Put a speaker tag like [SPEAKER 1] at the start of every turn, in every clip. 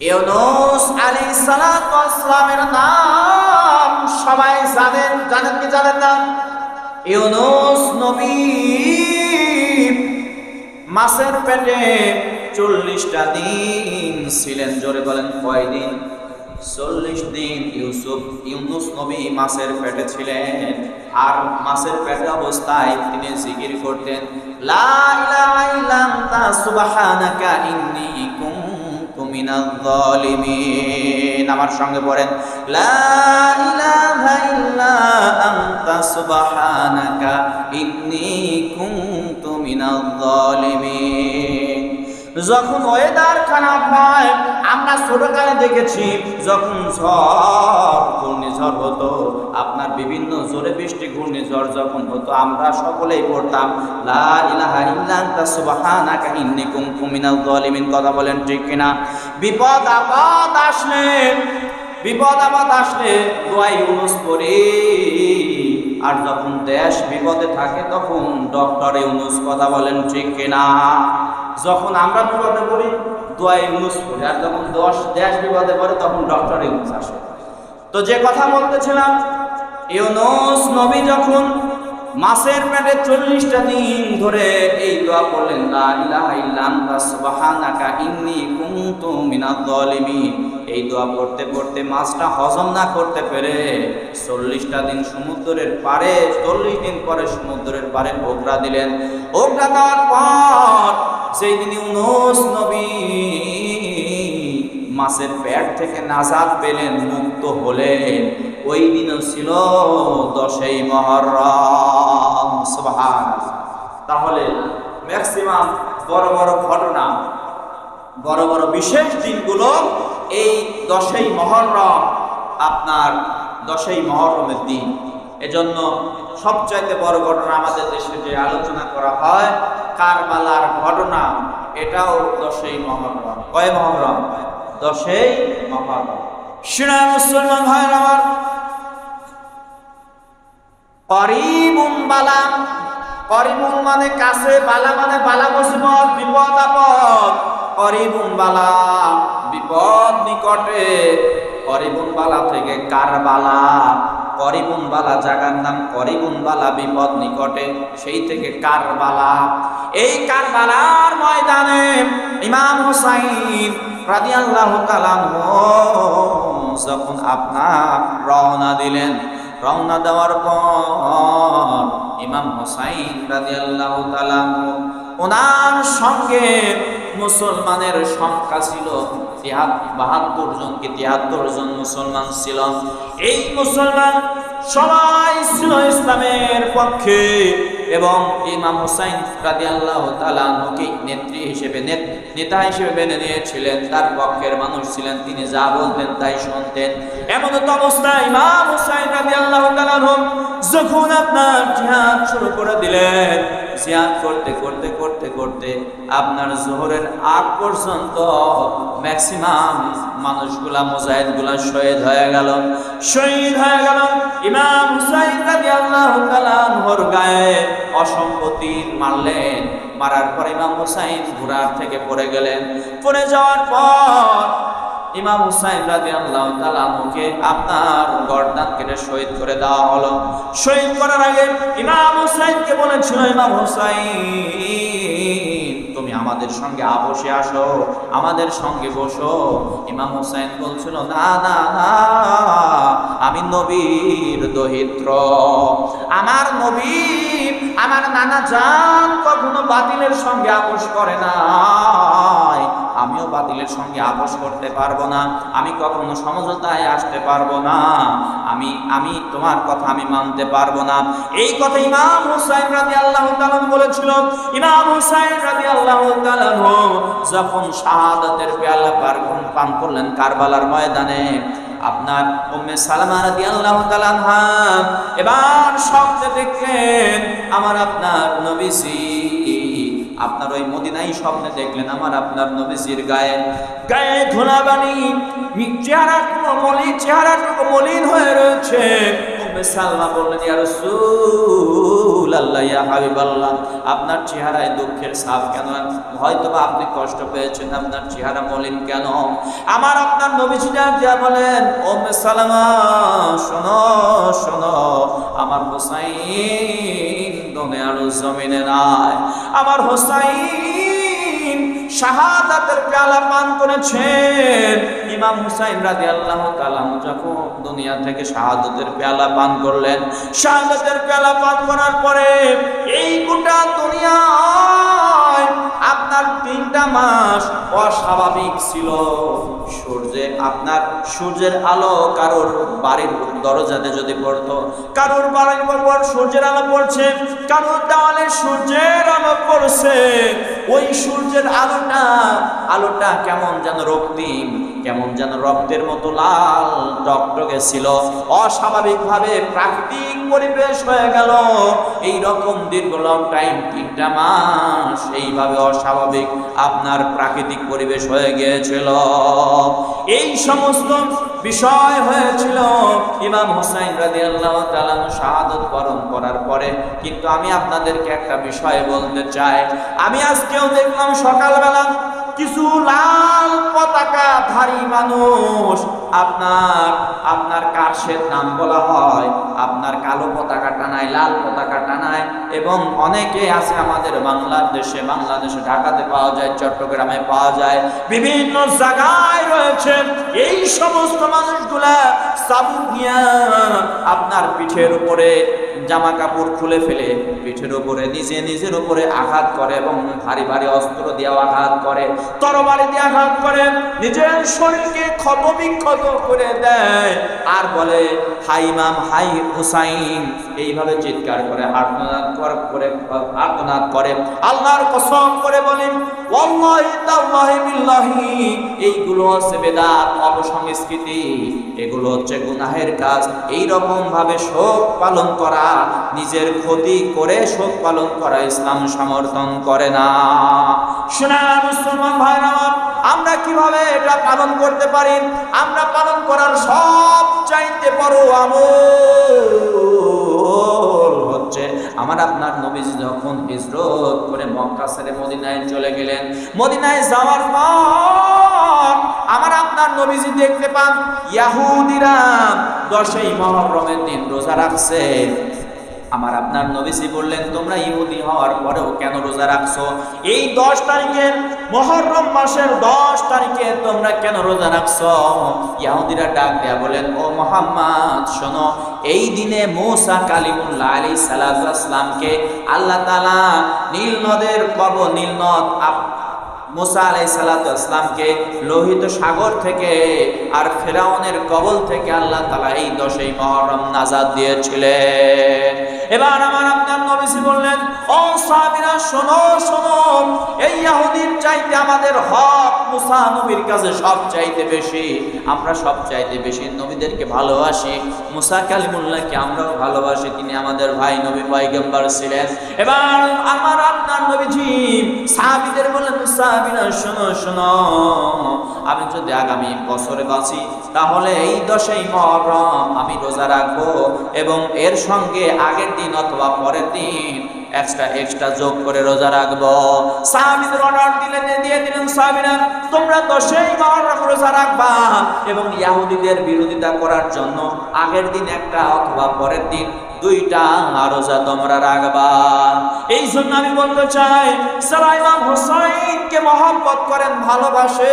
[SPEAKER 1] ইউনূস আলাইহিস সালাতু ওয়াস সালামের নাম সবাই জানেন কি জানেন না? ইউনূস নবী মাছের পেটে 40টা দিন ছিলেন। জোরে বলেন কয় দিন? 40 দিন ইউনূস নবী মাছের পেটে ছিলেন। আর মাছের পেটে অবস্থায় তিনি জিকির করতেন, লা ইলাহা ইল্লা আনতা সুবহানাকা ইন্নী কুনতু মিনাজ জালিমিন। আমার সঙ্গে পড়েন, লা ইলাহা ইল্লা আনতা সুবহানাকা ইন্নী কুনতু মিনাজ জালিমিন। যখন ওয়েদার খারাপ হয়, আমরা ছোটকালে দেখেছি যখন ঘূর্ণিঝড় হতো, আপনার বিভিন্ন জোরে বৃষ্টি ঘূর্ণিঝড় যখন হতো, আমরা সকলেই পড়তাম লা ইলাহা ইল্লা আনতা সুবহানাকা ইন্নী কুনতু মিনাজ জালিমিন। কথা বলেন ঠিক কিনা? বিপদ আপদ আসলে দোয়া ইউনূস পড়ি। আর যখন দেশ বিপদে থাকে তখন ডক্টর ইউনূস। কথা বলেন ঠিক কিনা? যখন আমরা বিপদে পড়ি দোয়া ইউনূস পড়ি, আর যখন দেশ বিপদে পড়ে তখন ডক্টর ইউনূস আসে। তো যে কথা বলতেছিলাম, ইউনূস নবী যখন মাছের পেটে 40টা দিন ধরে এই দোয়া পড়লেন, লা ইলাহা ইল্লা আনতা সুবহানাকা ইন্নী কুনতু মিনাজ জালিমিন। এই দোয়া পড়তে পড়তে মাছটা হজম না করতে পেরে 40টা দিন সমুদ্রের পাড়ে, 40 দিন পরে সমুদ্রের পাড়ে ওগরা দিলেন। ওগরা দেওয়ার পর সেই দিন ইউনূস নবী মাছের পেট থেকে নাজাত পেলেন, মুক্ত হলেন। ওই দিনও ছিল 10ই মুহররম। সুবহানাল্লাহ। তাহলে ম্যাক্সিমাম বড় বড় ঘটনা, বড় বড় বিশেষ দিনগুলো এই 10ই মুহররম, আপনার 10ই মুহররমের দিন। এজন্য সবচাইতে বড় ঘটনা আমাদের দেশে যে আলোচনা করা হয় কারবালার ঘটনা, এটাও 10ই মুহররম। কয় মুহররম? 10ই মুহররম। শিরা মুসলমান ভাইরা আমার, করিবুন বালা, করিবুন মানে কাছে, বালা মানে বালা মুসিবত, বিপদ আপদ। করিবুন বালা বিপদ নিকটে, করিবুন বালা থেকে কারবালা। করিবুন বালা জায়গার নাম, করিবুন বালা বিপদ নিকটে, সেই থেকে কারবালা। এই কারবালার ময়দানে ইমাম হুসাইন রাদিয়াল্লাহু তাআলা আনহু যখন আপনার রওনা দিলেন, রওনা দেওয়ার পর ইমাম হুসাইন রাদিয়াল্লাহু তাআলা ওনার সঙ্গে মুসলমানের সংখ্যা ছিল 72 জন কি 73 জন মুসলমান ছিল। এই মুসলমান সবাই ছিল ইসলামের পক্ষে, এবং ইমাম হুসাইন রাদিয়াল্লাহু তাআলা আনহুকে নেত্রী হিসেবে, নেতা হিসেবে মেনে নিয়েছিলেন। তার পক্ষের মানুষ ছিলেন, তিনি যা বলতেন তাই শুনতেন। এমন তো অবস্থায় ইমাম হুসাইন রাদিয়াল্লাহু তাআলা আনহু যখন আপনার জিহাদ শুরু করে দিলেন, জিহাদ করতে করতে করতে করতে আপনার যোহরের আগ পর্যন্ত ম্যাক্সিমাম মানুষগুলা, মুজাহিদগুলা শহীদ হয়ে গেল। ইমাম হুসাইন রাদিয়াল্লাহু তাআলা আনহুর গায়ে অসংখ্য তীর মারলেন। মারার পর ইমাম হুসাইন ঘোড়ার থেকে পড়ে গেলেন। পড়ে যাওয়ার পর ইমাম হুসাইন রাদিয়াল্লাহু তাআলা আনহুকে আপনার গর্দান কেটে শহীদ করে দেওয়া হলো। শহীদ করার আগে ইমাম হুসাইনকে বলেছিল, ইমাম হুসাইন তুমি আমাদের সঙ্গে আপোষে আসো, আমাদের সঙ্গে বসো। ইমাম হুসাইন বলছিল, না না না, আমি নবীর দহিত্র, আমার নবী, আমার নানা জান কখনো বাতিলের সঙ্গে আপোষ করে না, আমিও বাতিলের সঙ্গে আপোষ করতে পারবো না, আমি কখনো সমঝোতায় আসতে পারবো না, আমি তোমার কথা আমি মানতে পারবো না। এই কথা ইমাম হুসাইন রাদিয়াল্লাহু তাআলা বলেছিল। ইমাম হুসাইন রাদিয়াল্লাহু তাআলা যখন শাহাদাতের পেয়ালা পান করলেন কারবালার ময়দানে, আপনার উম্মে সালামা রাদিয়াল্লাহু তাআলা আনহা এবার স্বপ্নে দেখলেন আমার আপনার নবীজি, আপনার ওই মদিনায় স্বপ্নে দেখলেন আমার আপনার নবীজির গায়ে ধুলাবালি, চেহারাটুকু মলিন হয়ে রয়েছে, উম্মে সালমা বললেন, ইয়া রাসূলুল্লাহ, ইয়া হাবিবাল্লাহ, আপনার চেহারায় দুঃখের ছাপ কেন? হয়তোবা আপনি কষ্ট পেয়েছেন, আপনার চেহারা মলিন কেন? আমার আপনার নবীজি ডাক দিয়া বলেন, উম্মে সালমা শোনো শোনো, আমার হোসাইন দুনিয়ার জমিনে নাই। আমার হোসাইন শাহাদাতের পেয়ালা পান করেছেন। ইমাম হুসাইন রাদিয়াল্লাহু তাআলা যখন দুনিয়া থেকে শাহাদাতের পেয়ালা পান করলেন, শাহাদাতের পেয়ালা পান করার পরে এই গোটা দুনিয়ায় আপনার 3টা মাস অস্বাভাবিক ছিল। সূর্যের আলো কারোর বাড়ির দরজাতে যদি পড়তো, কারোর বাড়ির উপর সূর্যের আলো পড়ছে, কারোর দেওয়ালে সূর্যের আলো পড়ছে, ওই সূর্যের আলোটা কেমন যেন রক্তিম, কেমন যেন রক্তের মতো লাল টকটকে ছিল। অস্বাভাবিকভাবে প্রাকৃতিক পরিবেশ হয়ে গেল। এই রকম দীর্ঘ লং টাইম 3টা মাস এইভাবে অস্বাভাবিক আপনার প্রাকৃতিক পরিবেশ হয়ে গিয়েছিল। এই সমস্ত বিষয় হয়েছিল ইমাম হুসাইন রাদিয়াল্লাহু তাআলা শাহাদাত বরণ করার পরে। কিন্তু আমি আপনাদেরকে একটা বিষয় বলতে চাই, আমি আজকেও দেখলাম সকালবেলা কিছু লাল পতাকাধারী মানুষ আপনার কার্সের নাম বলা হয়, আপনার কালো পতাকা টানায়, লাল পতাকা টানায়। এবং অনেকে আছে আমাদের বাংলাদেশে ঢাকাতে পাওয়া যায়, চট্টগ্রামে পাওয়া যায়, বিভিন্ন জায়গায় রয়েছে। এই সমস্ত মানুষগুলা চাবুক নিয়ে আপনার পিঠের উপরে জামা কাপড় খুলে ফেলে পিঠের উপরে নিজের উপরে আঘাত করে এবং ভারী ভারী অস্ত্র দিয়ে আঘাত করে, তরবারি দিয়ে আঘাত করে, নিজের শরীরকে ক্ষতবিক্ষত করে দেয় আর বলে, হাই ইমাম, হাই হুসাইন, এইভাবে চিৎকার করে আর্তনাদ করে, আল্লাহর কসম করে বলেন, ওয়াল্লাহি তাআল্লাহি বিল্লাহি, এইগুলো হচ্ছে বেদাত, অপসংস্কৃতি, এগুলো হচ্ছে গুনাহের কাজ। এই রকম ভাবে শোক পালন করা, নিজের ক্ষতি করে শোক পালন করা ইসলাম সমর্থন করে না। শোনা মুসলমান ভাইরা, আমরা কিভাবে এটা পালন করতে পারি? আমরা পালন করার সবচাইতে বড় আমল হচ্ছে, আমার আপনার নবীজি যখন হিজরত করে মক্কা ছেড়ে মদিনায় চলে গেলেন, মদিনায় যাওয়ার পর আমার আপনার নবীজি দেখতে পান ইহুদিরা 10ই মুহররমের দিন রোজা রাখছে। আমার আপনার নবীজি বললেন, তোমরা ইহুদি হওয়ার পরেও কেন রোজা রাখছো? এই 10 তারিখে, মুহররম মাসের 10 তারিখে তোমরা কেন রোজা রাখছো? ইহুদিরা ডাক দেয়া বলেন, ও মুহাম্মদ শোনো, এই দিনে মুসা কালিমুল্লাহ আলাইহিস সালামকে আল্লাহ তাআলা নীল নদের মুসা আলাইহিস সালামকে লোহিত সাগর থেকে আর ফেরাউনের কবল থেকে আল্লাহ তাআলা এই 10ই মুহররম নাজাত দিয়েছিলেন। এবার আমার আপনার নবীজি বললেন, ও সাহাবীরা শোনো শোনো, এই ইহুদির চাইতে আমাদের হক মুসা নবীর কাছে সবচাইতে বেশি। আমরা সবচাইতে বেশি নবীদেরকে ভালোবাসি, মুসা কালিমুল্লাহকে আমরাও ভালোবাসি, তিনি আমাদের ভাই নবী পয়গম্বর ছিলেন। এবার আমার আপনার নবীজি সাহাবীদের বললেন, সাহাবীরা শোনো শোনো, আমি যদি আগামী বছরে বাঁচি তাহলে এই 10ই মুহররম আমি রোজা রাখবো এবং এর সঙ্গে আগের দিন অথবা পরের দিন এক্সট্রা যোগ করে রোজা রাখবো। সাহাবীদের অর্ডার দিয়ে দিলেন, সাহাবীরা তোমরা 10ই মুহররম রোজা রাখবা এবং ইহুদিদের বিরোধিতা করার জন্য আগের দিন একটা অথবা পরের দিন 2টা রোজা তোমরা রাখবা। এই জন্য আমি বলতে চাই, যারা ইমাম হুসাইনকে মহব্বত করেন, ভালোবাসেন,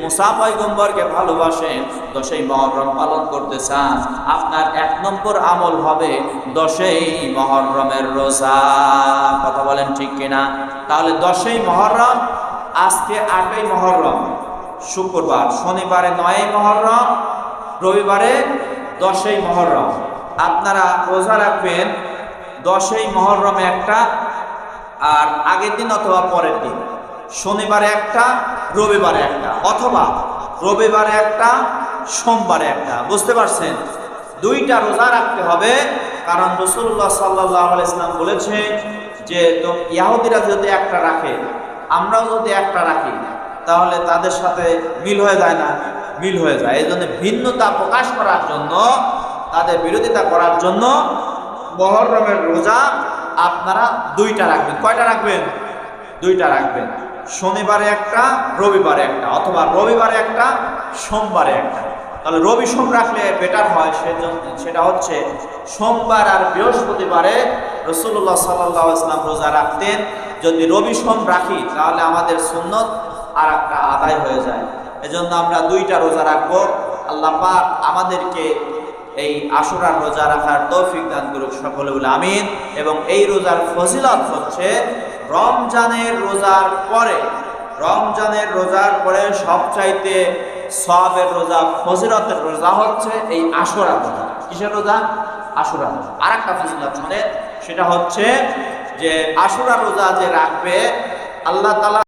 [SPEAKER 1] মুসা পয়গম্বরকে ভালোবাসেন, 10ই মুহররম পালন করতে চান, আপনার 1 নম্বর আমল হবে 10ই মুহররমের রোজা। কথা বলেন ঠিক কিনা? তাহলে 10ই মুহররম, আজকে 8ই মুহররম শুক্রবার, শনিবারে 9ই মুহররম, রবিবারে 10ই মুহররম। আপনারা রোজা রাখবেন 10ই মুহররমে একটা, আর আগের দিন অথবা পরের দিন, শনিবারে একটা, রবিবারে একটা, অথবা রবিবারে একটা, সোমবারে একটা। বুঝতে পারছেন? 2টা রোজা রাখতে হবে, কারণ রাসূলুল্লাহ সাল্লাল্লাহু আলাইহি ওয়াসাল্লাম বলেছে যে তো ইহুদিরা যদি একটা রাখে, আমরাও যদি একটা রাখি, তাহলে তাদের সাথে মিল হয়ে যায় না? মিল হয়ে যায়। এই জন্য ভিন্নতা প্রকাশ করার জন্য, তাদের বিরোধিতা করার জন্য মুহররমের রোজা আপনারা 2টা রাখবেন। কয়টা রাখবেন? 2টা রাখবেন। শনিবারে একটা, রবিবারে একটা, অথবা রবিবারে একটা, সোমবারে একটা। তাহলে রবি সোম রাখলে বেটার হয়। সেটা হচ্ছে সোমবার আর বৃহস্পতিবারে রাসূলুল্লাহ সাল্লাল্লাহু আলাইহি ওয়াসাল্লাম রোজা রাখতেন। যদি রবি সোম রাখি তাহলে আমাদের সুন্নত আর একটা আদায় হয়ে যায়। এজন্য আমরা 2টা রোজা রাখবো। আল্লাহ পাক আমাদেরকে এই আশুরার রোজা রাখার তৌফিক দান করুক, সকলে বলে আমিন। এবং এই রোজার ফজিলত হচ্ছে রমজানের রোজার পরে সবচাইতে সওয়াবের রোজা, ফজিলতের রোজা হচ্ছে এই আশুরা রোজা। কিসের রোজা? আশুরা রোজা। আর একটা ফজিলত সেটা হচ্ছে যে আশুরা রোজা যে রাখবে, আল্লাহ তাআলা